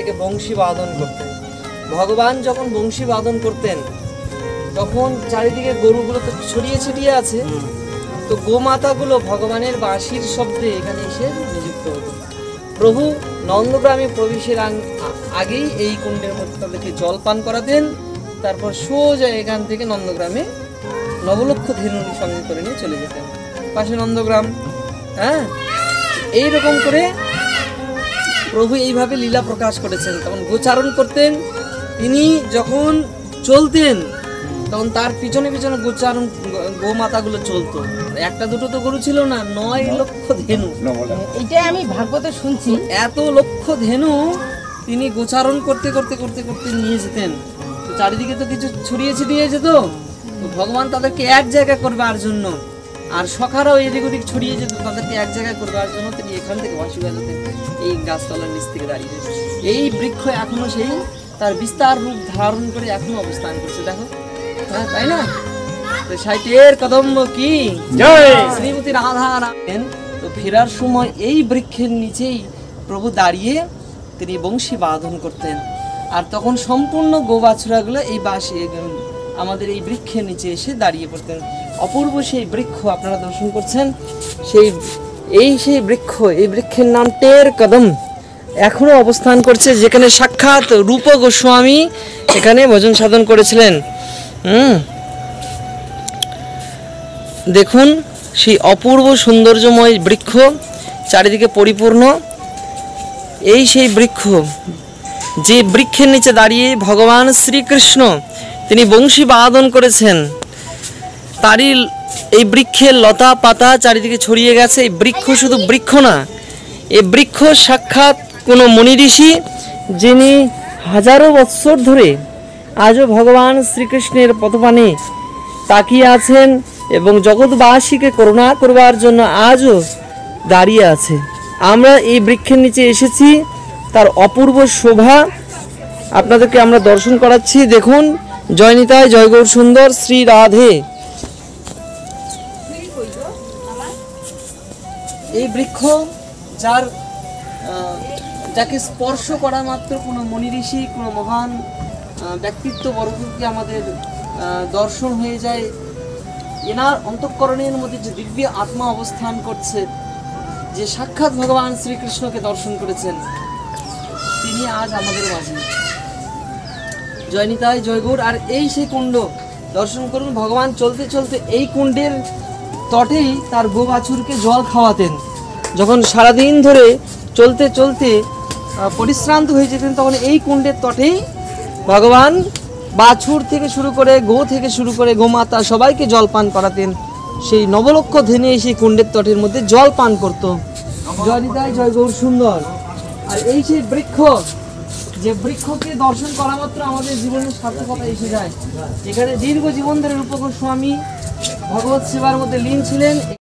থেকে বংশী বাদন করতেন। ভগবান যখন বংশী বাদন করতেন তখন চারিদিকে গরুগুলো তো ছড়িয়ে ছিটিয়ে আছে, তো গোমাতাগুলো ভগবানের বাঁশির শব্দে এখানে এসে নিযুক্ত হতো। প্রভু নন্দগ্রামে প্রবেশের আগেই এই কুণ্ডের মধ্যে তাদেরকে জল পান করাতেন, তারপর সোজা এখান থেকে নন্দগ্রামে নবলক্ষ ধেনুর সঙ্গে করে নিয়ে চলে যেতেন। পাশে নন্দগ্রাম, হ্যাঁ, এইরকম করে প্রভু এইভাবে লীলা প্রকাশ করেছেন। তখন গোচারণ করতেন, তিনি যখন চলতেন তখন তার পিছনে পিছনে গোচারণ গোমাতাগুলো চলতো। একটা দুটো তো গরু ছিল না, 9 লক্ষ ধেনু। এটাই আমি ভাগবতে শুনছি। এত লক্ষ ধেনু তিনি গোচারণ করতে করতে করতে করতে নিয়ে যেতেন। তো চারিদিকে তো কিছু ছড়িয়ে ছিটিয়ে যেত, তো ভগবান তাদেরকে এক জায়গায় করবার জন্য, আর সখারাও এদিক ওদিক ছড়িয়ে যেত, তাদেরকে এক জায়গায় করবার জন্য তিনি এখান থেকে বাঁশি বাজাতেন এই গাছতলার নিচ থেকে দাঁড়িয়ে। এই বৃক্ষ এখনো সেই তার বিস্তার রূপ ধারণ করে এখনো অবস্থান করছে, দেখো, হ্যাঁ, তাই না? তো সাইটের কদম্ব কি জয় শ্রীমতী রাধা রাখেন। তো ফেরার সময় এই বৃক্ষের নিচেই প্রভু দাঁড়িয়ে তিনি বংশী বাদন করতেন, আর তখন সম্পূর্ণ গোবাছুরাগুলো এই বাঁশি আমাদের এই বৃক্ষের নিচে এসে দাঁড়িয়ে পড়তেন। অপূর্ব সেই বৃক্ষ আপনারা দর্শন করছেন, সেই বৃক্ষ, এই বৃক্ষের নাম টের কদম, এখনো অবস্থান করছে, যেখানে সাক্ষাৎ রূপ গোস্বামী এখানে ভজন সাধন করেছিলেন। দেখুন সেই অপূর্ব সৌন্দর্যময় বৃক্ষ, চারিদিকে পরিপূর্ণ। এই সেই বৃক্ষ, যে বৃক্ষের নিচে দাঁড়িয়ে ভগবান শ্রীকৃষ্ণ তিনি বংশী বাদন করেছেন, তারই এই বৃক্ষের লতা পাতা চারিদিকে ছড়িয়ে গেছে। এই বৃক্ষ শুধু বৃক্ষ না, এই বৃক্ষ সাক্ষাৎ কোনো মুনি ঋষি, যিনি হাজারো বৎসর ধরে আজও ভগবান শ্রীকৃষ্ণের পদপানে তাকিয়ে আছেন এবং জগৎবাসীকে করুণা করবার জন্য আজও দাঁড়িয়ে আছে। আমরা এই বৃক্ষের নিচে এসেছি, তার অপূর্ব শোভা আপনাদেরকে আমরা দর্শন করাচ্ছি। দেখুন, জয় নিতাই, জয় গৌর সুন্দর, শ্রী রাধে। এই বৃক্ষ যাকে স্পর্শ করা মাত্র কোনো মুনি ঋষি, কোনো মহান ব্যক্তিত্ব বর্গকে আমাদের দর্শন হয়ে যায়। এনার অন্তঃকরণের মধ্যে যে দিব্য আত্মা অবস্থান করছে, যে সাক্ষাৎ ভগবান শ্রীকৃষ্ণকে দর্শন করেছেন, তিনি আজ আমাদের মাঝে। জয় নিতাই, জয় গৌর। আর এই সেই কুণ্ড দর্শন করুন, ভগবান চলতে চলতে এই কুণ্ডের তটেই তার গো বাছুরকে জল খাওয়াতেন। যখন সারাদিন ধরে চলতে চলতে পরিশ্রান্ত হয়ে যেতেন, তখন এই কুণ্ডের তটেই ভগবান বাছুর থেকে শুরু করে গো থেকে শুরু করে গোমাতা সবাইকে জল পান করাতেন। সেই নবলক্ষ ধেনে সেই কুণ্ডের তটের মধ্যে জল পান করত। জয় নিতাই, জয় গৌর সুন্দর। আর এই সেই বৃক্ষ, যে বৃক্ষকে দর্শন করা মাত্র আমাদের জীবনের সার্থকতা এসে যায়। এখানে দীর্ঘ জীবন ধরে রূপ গোস্বামী ভগবত সেবার মধ্যে লীন ছিলেন।